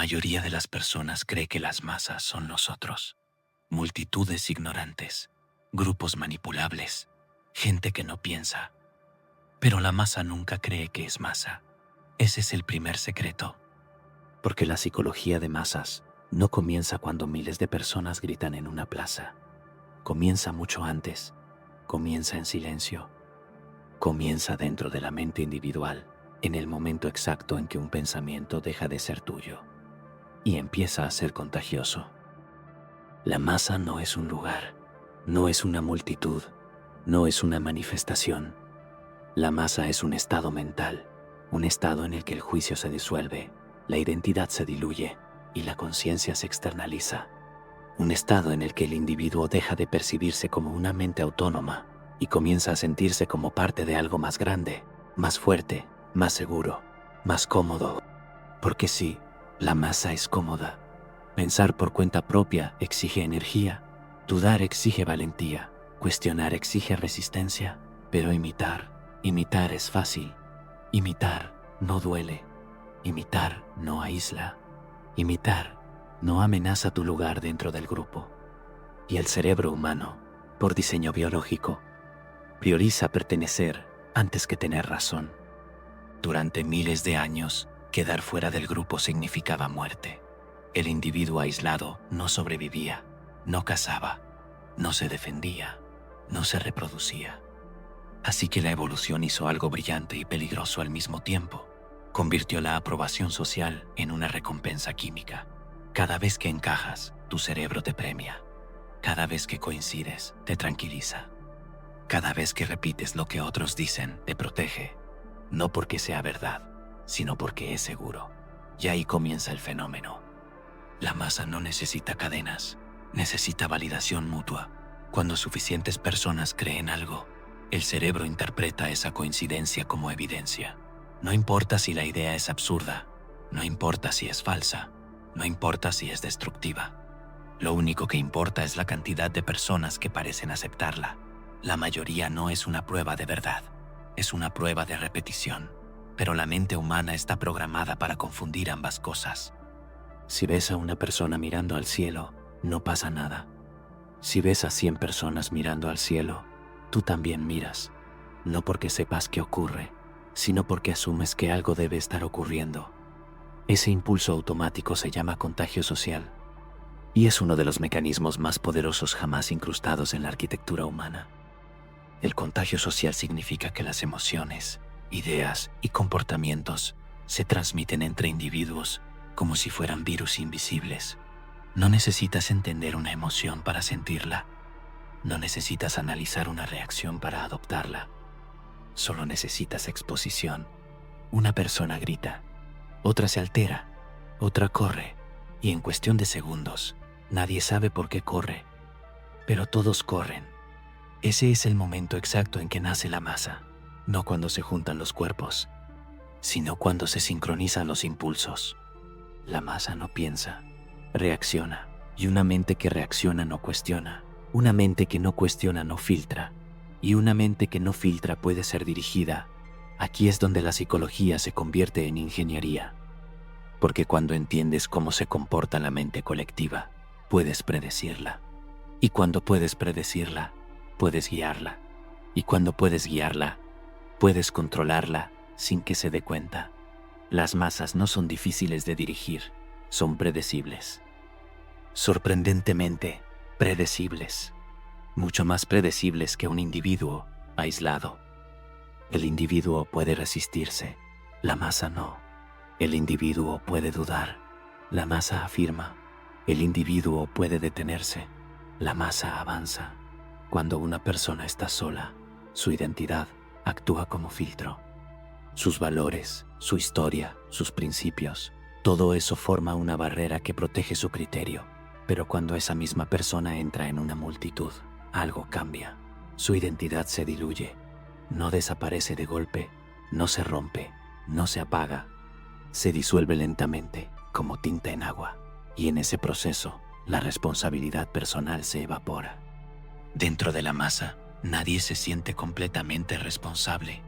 mayoría de las personas cree que las masas son nosotros. Multitudes ignorantes, grupos manipulables, gente que no piensa. Pero la masa nunca cree que es masa. Ese es el primer secreto. Porque la psicología de masas no comienza cuando miles de personas gritan en una plaza. Comienza mucho antes. Comienza en silencio. Comienza dentro de la mente individual, en el momento exacto en que un pensamiento deja de ser tuyo y empieza a ser contagioso. La masa no es un lugar, no es una multitud, no es una manifestación. La masa es un estado mental, un estado en el que el juicio se disuelve, la identidad se diluye y la conciencia se externaliza. Un estado en el que el individuo deja de percibirse como una mente autónoma y comienza a sentirse como parte de algo más grande, más fuerte, más seguro, más cómodo. Porque sí, la masa es cómoda. Pensar por cuenta propia exige energía, dudar exige valentía, cuestionar exige resistencia, pero imitar es fácil. Imitar no duele, imitar no aísla, imitar no amenaza tu lugar dentro del grupo. Y el cerebro humano, por diseño biológico, prioriza pertenecer antes que tener razón. Durante miles de años, quedar fuera del grupo significaba muerte. El individuo aislado no sobrevivía, no cazaba, no se defendía, no se reproducía. Así que la evolución hizo algo brillante y peligroso al mismo tiempo. Convirtió la aprobación social en una recompensa química. Cada vez que encajas, tu cerebro te premia. Cada vez que coincides, te tranquiliza. Cada vez que repites lo que otros dicen, te protege. No porque sea verdad, sino porque es seguro. Y ahí comienza el fenómeno. La masa no necesita cadenas, necesita validación mutua. Cuando suficientes personas creen algo, el cerebro interpreta esa coincidencia como evidencia. No importa si la idea es absurda, no importa si es falsa, no importa si es destructiva. Lo único que importa es la cantidad de personas que parecen aceptarla. La mayoría no es una prueba de verdad, es una prueba de repetición. Pero la mente humana está programada para confundir ambas cosas. Si ves a una persona mirando al cielo, no pasa nada. Si ves a 100 personas mirando al cielo, tú también miras. No porque sepas qué ocurre, sino porque asumes que algo debe estar ocurriendo. Ese impulso automático se llama contagio social y es uno de los mecanismos más poderosos jamás incrustados en la arquitectura humana. El contagio social significa que las emociones, ideas y comportamientos se transmiten entre individuos como si fueran virus invisibles. No necesitas entender una emoción para sentirla. No necesitas analizar una reacción para adoptarla. Solo necesitas exposición. Una persona grita, otra se altera, otra corre, y en cuestión de segundos, nadie sabe por qué corre, pero todos corren. Ese es el momento exacto en que nace la masa, no cuando se juntan los cuerpos, sino cuando se sincronizan los impulsos. La masa no piensa, reacciona, y una mente que reacciona no cuestiona. Una mente que no cuestiona no filtra, y una mente que no filtra puede ser dirigida. Aquí es donde la psicología se convierte en ingeniería, porque cuando entiendes cómo se comporta la mente colectiva, puedes predecirla. Y cuando puedes predecirla, puedes guiarla. Y cuando puedes guiarla, puedes controlarla sin que se dé cuenta. Las masas no son difíciles de dirigir, son predecibles. Sorprendentemente predecibles. Mucho más predecibles que un individuo aislado. El individuo puede resistirse, la masa no. El individuo puede dudar, la masa afirma. El individuo puede detenerse, la masa avanza. Cuando una persona está sola, su identidad actúa como filtro. Sus valores, su historia, sus principios, todo eso forma una barrera que protege su criterio. Pero cuando esa misma persona entra en una multitud, algo cambia. Su identidad se diluye. No desaparece de golpe, no se rompe, no se apaga. Se disuelve lentamente, como tinta en agua. Y en ese proceso, la responsabilidad personal se evapora. Dentro de la masa, nadie se siente completamente responsable,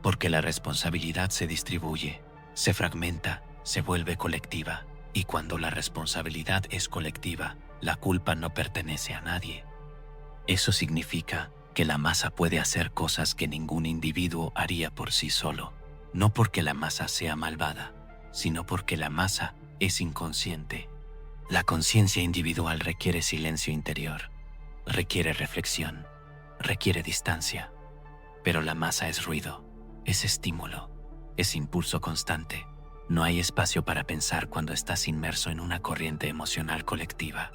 porque la responsabilidad se distribuye, se fragmenta, se vuelve colectiva. Y cuando la responsabilidad es colectiva, la culpa no pertenece a nadie. Eso significa que la masa puede hacer cosas que ningún individuo haría por sí solo, no porque la masa sea malvada, sino porque la masa es inconsciente. La conciencia individual requiere silencio interior, requiere reflexión, requiere distancia. Pero la masa es ruido, es estímulo, es impulso constante. No hay espacio para pensar cuando estás inmerso en una corriente emocional colectiva.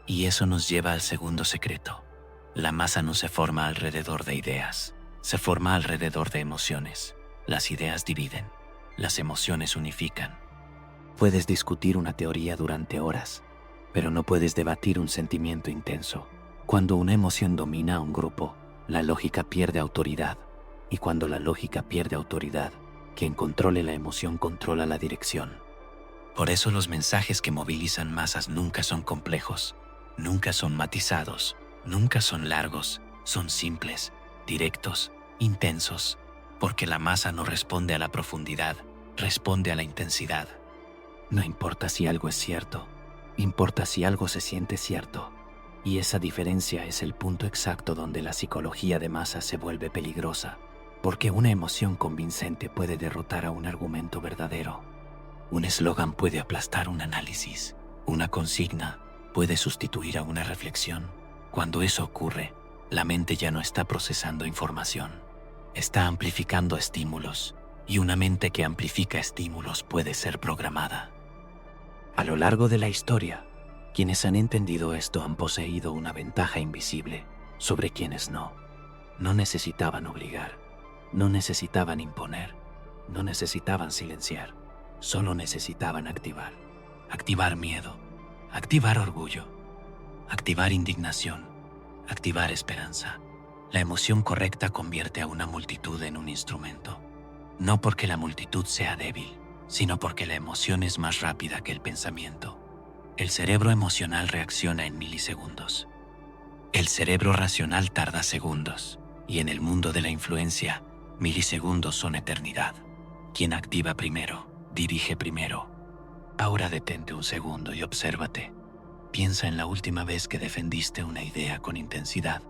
Y eso nos lleva al segundo secreto. La masa no se forma alrededor de ideas, se forma alrededor de emociones. Las ideas dividen, las emociones unifican. Puedes discutir una teoría durante horas, pero no puedes debatir un sentimiento intenso. Cuando una emoción domina a un grupo, la lógica pierde autoridad. Y cuando la lógica pierde autoridad, quien controle la emoción controla la dirección. Por eso los mensajes que movilizan masas nunca son complejos, nunca son matizados, nunca son largos, son simples, directos, intensos, porque la masa no responde a la profundidad, responde a la intensidad. No importa si algo es cierto, importa si algo se siente cierto. Y esa diferencia es el punto exacto donde la psicología de masa se vuelve peligrosa, porque una emoción convincente puede derrotar a un argumento verdadero. Un eslogan puede aplastar un análisis, una consigna puede sustituir a una reflexión. Cuando eso ocurre, la mente ya no está procesando información, está amplificando estímulos, y una mente que amplifica estímulos puede ser programada. A lo largo de la historia, quienes han entendido esto han poseído una ventaja invisible sobre quienes no. No necesitaban obligar, no necesitaban imponer, no necesitaban silenciar, solo necesitaban activar. Activar miedo, activar orgullo, activar indignación, activar esperanza. La emoción correcta convierte a una multitud en un instrumento. No porque la multitud sea débil, sino porque la emoción es más rápida que el pensamiento. El cerebro emocional reacciona en milisegundos. El cerebro racional tarda segundos, y en el mundo de la influencia, milisegundos son eternidad. Quien activa primero, dirige primero. Ahora detente un segundo y obsérvate. Piensa en la última vez que defendiste una idea con intensidad,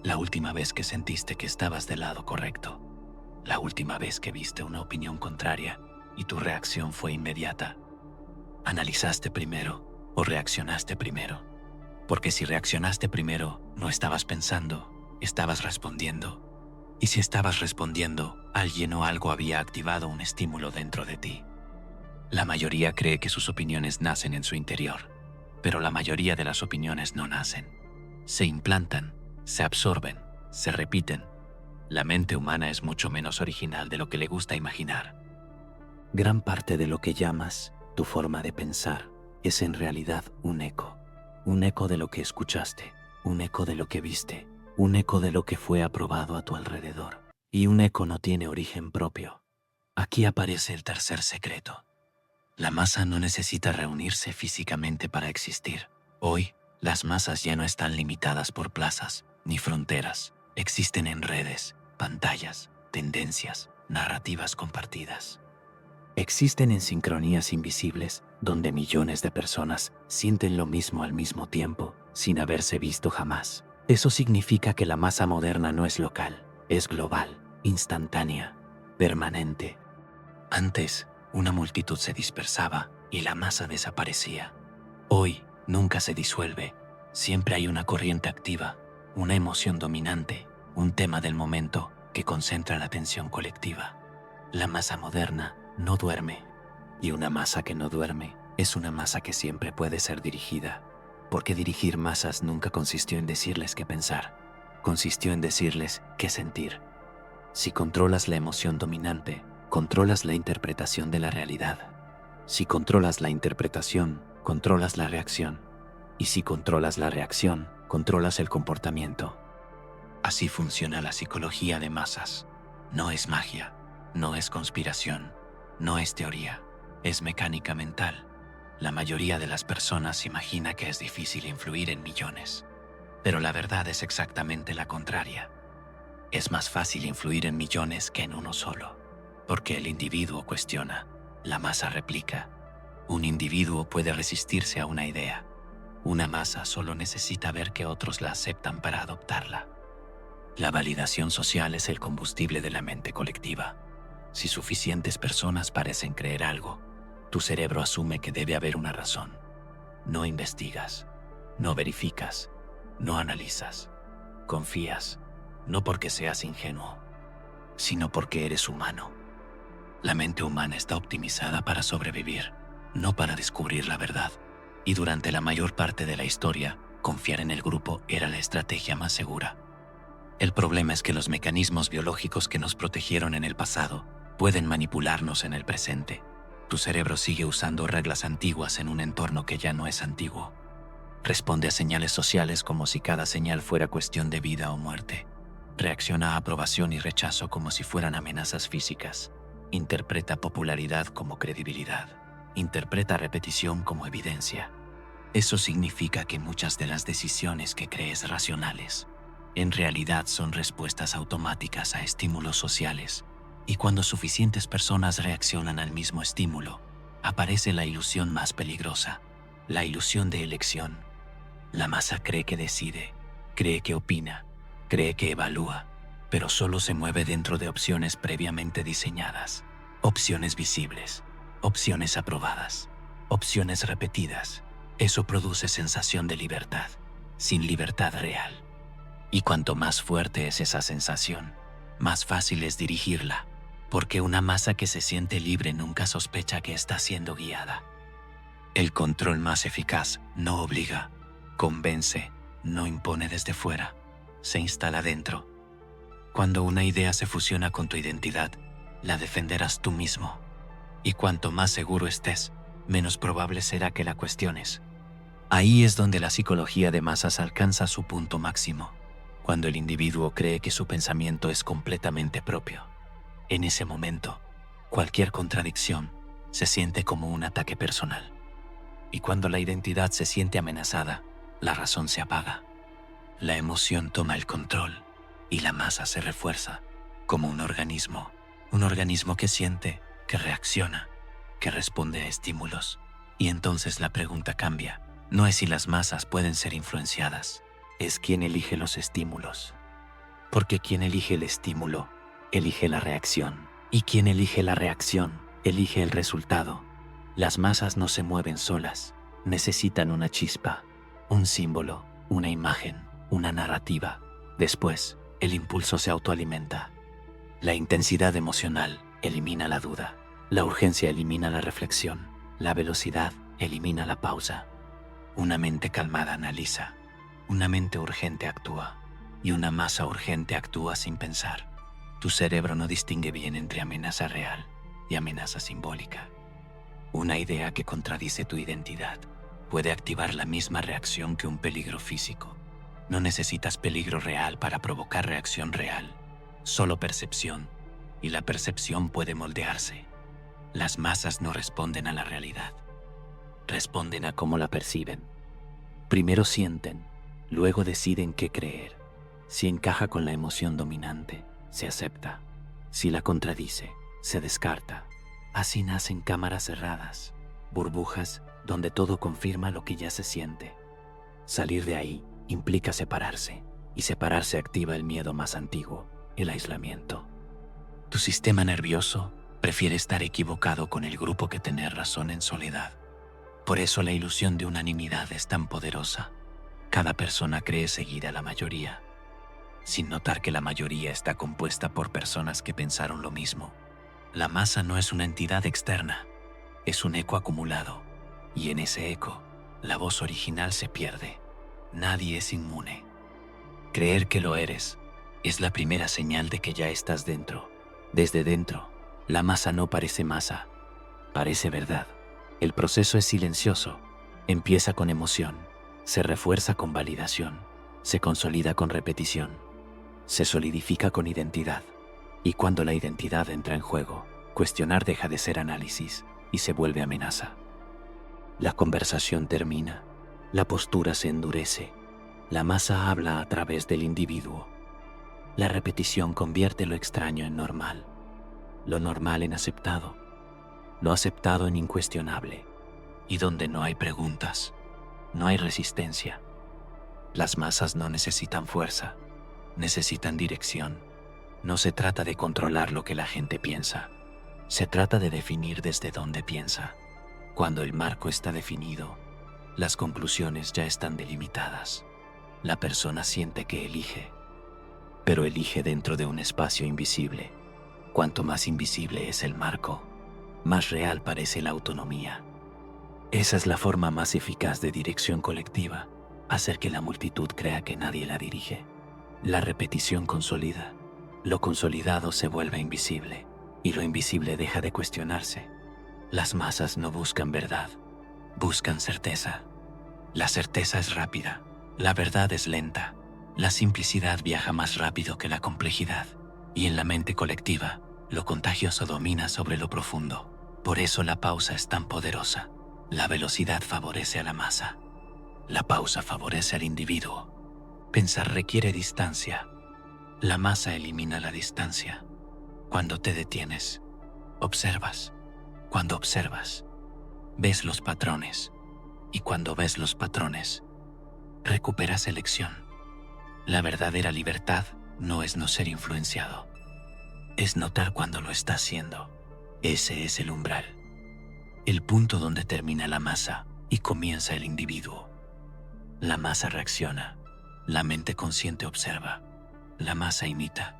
la última vez que sentiste que estabas del lado correcto, la última vez que viste una opinión contraria y tu reacción fue inmediata. ¿Analizaste primero o reaccionaste primero? Porque si reaccionaste primero, no estabas pensando, estabas respondiendo. Y si estabas respondiendo, alguien o algo había activado un estímulo dentro de ti. La mayoría cree que sus opiniones nacen en su interior, pero la mayoría de las opiniones no nacen. Se implantan, se absorben, se repiten. La mente humana es mucho menos original de lo que le gusta imaginar. Gran parte de lo que llamas tu forma de pensar es en realidad un eco de lo que escuchaste, un eco de lo que viste, un eco de lo que fue aprobado a tu alrededor. Y un eco no tiene origen propio. Aquí aparece el tercer secreto. La masa no necesita reunirse físicamente para existir. Hoy, las masas ya no están limitadas por plazas ni fronteras. Existen en redes, pantallas, tendencias, narrativas compartidas. Existen en sincronías invisibles, donde millones de personas sienten lo mismo al mismo tiempo, sin haberse visto jamás. Eso significa que la masa moderna no es local, es global, instantánea, permanente. Antes, una multitud se dispersaba y la masa desaparecía. Hoy, nunca se disuelve. Siempre hay una corriente activa, una emoción dominante, un tema del momento que concentra la atención colectiva. La masa moderna no duerme, y una masa que no duerme es una masa que siempre puede ser dirigida, porque dirigir masas nunca consistió en decirles qué pensar, consistió en decirles qué sentir. Si controlas la emoción dominante, controlas la interpretación de la realidad. Si controlas la interpretación, controlas la reacción. Y si controlas la reacción, controlas el comportamiento. Así funciona la psicología de masas. No es magia, no es conspiración, no es teoría, es mecánica mental. La mayoría de las personas imagina que es difícil influir en millones, pero la verdad es exactamente la contraria. Es más fácil influir en millones que en uno solo, porque el individuo cuestiona, la masa replica, Un individuo puede resistirse a una idea. Una masa solo necesita ver que otros la aceptan para adoptarla. La validación social es el combustible de la mente colectiva. Si suficientes personas parecen creer algo, tu cerebro asume que debe haber una razón. No investigas, no verificas, no analizas. Confías, no porque seas ingenuo, sino porque eres humano. La mente humana está optimizada para sobrevivir, no para descubrir la verdad. Y durante la mayor parte de la historia, confiar en el grupo era la estrategia más segura. El problema es que los mecanismos biológicos que nos protegieron en el pasado pueden manipularnos en el presente. Tu cerebro sigue usando reglas antiguas en un entorno que ya no es antiguo. Responde a señales sociales como si cada señal fuera cuestión de vida o muerte. Reacciona a aprobación y rechazo como si fueran amenazas físicas. Interpreta popularidad como credibilidad. Interpreta repetición como evidencia. Eso significa que muchas de las decisiones que crees racionales en realidad son respuestas automáticas a estímulos sociales. Y cuando suficientes personas reaccionan al mismo estímulo, aparece la ilusión más peligrosa, la ilusión de elección. La masa cree que decide, cree que opina, cree que evalúa, pero solo se mueve dentro de opciones previamente diseñadas, opciones visibles, opciones aprobadas, opciones repetidas. Eso produce sensación de libertad, sin libertad real. Y cuanto más fuerte es esa sensación, más fácil es dirigirla, porque una masa que se siente libre nunca sospecha que está siendo guiada. El control más eficaz no obliga, convence, no impone desde fuera, se instala dentro. Cuando una idea se fusiona con tu identidad, la defenderás tú mismo. Y cuanto más seguro estés, menos probable será que la cuestiones. Ahí es donde la psicología de masas alcanza su punto máximo, cuando el individuo cree que su pensamiento es completamente propio. En ese momento, cualquier contradicción se siente como un ataque personal. Y cuando la identidad se siente amenazada, la razón se apaga. La emoción toma el control y la masa se refuerza como un organismo que siente, que reacciona, que responde a estímulos. Y entonces la pregunta cambia. No es si las masas pueden ser influenciadas, es quién elige los estímulos. Porque quien elige el estímulo, elige la reacción. Y quien elige la reacción, elige el resultado. Las masas no se mueven solas, necesitan una chispa, un símbolo, una imagen, una narrativa. Después, el impulso se autoalimenta. La intensidad emocional elimina la duda. La urgencia elimina la reflexión. La velocidad elimina la pausa. Una mente calmada analiza. Una mente urgente actúa. Y una masa urgente actúa sin pensar. Tu cerebro no distingue bien entre amenaza real y amenaza simbólica. Una idea que contradice tu identidad puede activar la misma reacción que un peligro físico. No necesitas peligro real para provocar reacción real, solo percepción, y la percepción puede moldearse. Las masas no responden a la realidad, responden a cómo la perciben. Primero sienten, luego deciden qué creer. Si encaja con la emoción dominante, se acepta. Si la contradice, se descarta. Así nacen cámaras cerradas, burbujas donde todo confirma lo que ya se siente. Salir de ahí implica separarse, y separarse activa el miedo más antiguo, el aislamiento. Tu sistema nervioso prefiere estar equivocado con el grupo que tener razón en soledad. Por eso la ilusión de unanimidad es tan poderosa. Cada persona cree seguir a la mayoría, sin notar que la mayoría está compuesta por personas que pensaron lo mismo. La masa no es una entidad externa, es un eco acumulado, y en ese eco, la voz original se pierde. Nadie es inmune. Creer que lo eres es la primera señal de que ya estás dentro. Desde dentro, la masa no parece masa, parece verdad. El proceso es silencioso, empieza con emoción, se refuerza con validación, se consolida con repetición, se solidifica con identidad. Y cuando la identidad entra en juego, cuestionar deja de ser análisis y se vuelve amenaza. La conversación termina, la postura se endurece, la masa habla a través del individuo. La repetición convierte lo extraño en normal, lo normal en aceptado, lo aceptado en incuestionable. Y donde no hay preguntas, no hay resistencia. Las masas no necesitan fuerza, necesitan dirección. No se trata de controlar lo que la gente piensa, se trata de definir desde dónde piensa. Cuando el marco está definido, las conclusiones ya están delimitadas. La persona siente que elige, pero elige dentro de un espacio invisible. Cuanto más invisible es el marco, más real parece la autonomía. Esa es la forma más eficaz de dirección colectiva, hacer que la multitud crea que nadie la dirige. La repetición consolida. Lo consolidado se vuelve invisible, y lo invisible deja de cuestionarse. Las masas no buscan verdad, buscan certeza. La certeza es rápida, la verdad es lenta. La simplicidad viaja más rápido que la complejidad, y en la mente colectiva, lo contagioso domina sobre lo profundo. Por eso la pausa es tan poderosa. La velocidad favorece a la masa. La pausa favorece al individuo. Pensar requiere distancia. La masa elimina la distancia. Cuando te detienes, observas. Cuando observas, ves los patrones. Y cuando ves los patrones, recuperas elección. La verdadera libertad no es no ser influenciado. Es notar cuando lo está haciendo. Ese es el umbral. El punto donde termina la masa y comienza el individuo. La masa reacciona. La mente consciente observa. La masa imita.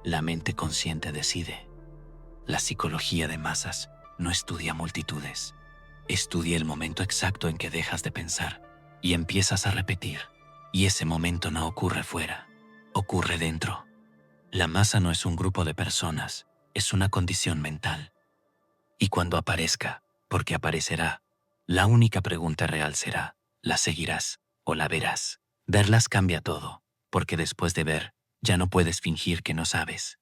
La mente consciente decide. La psicología de masas no estudia multitudes. Estudia el momento exacto en que dejas de pensar y empiezas a repetir. Y ese momento no ocurre fuera, ocurre dentro. La masa no es un grupo de personas, es una condición mental. Y cuando aparezca, porque aparecerá, la única pregunta real será, ¿la seguirás o la verás? Verlas cambia todo, porque después de ver, ya no puedes fingir que no sabes.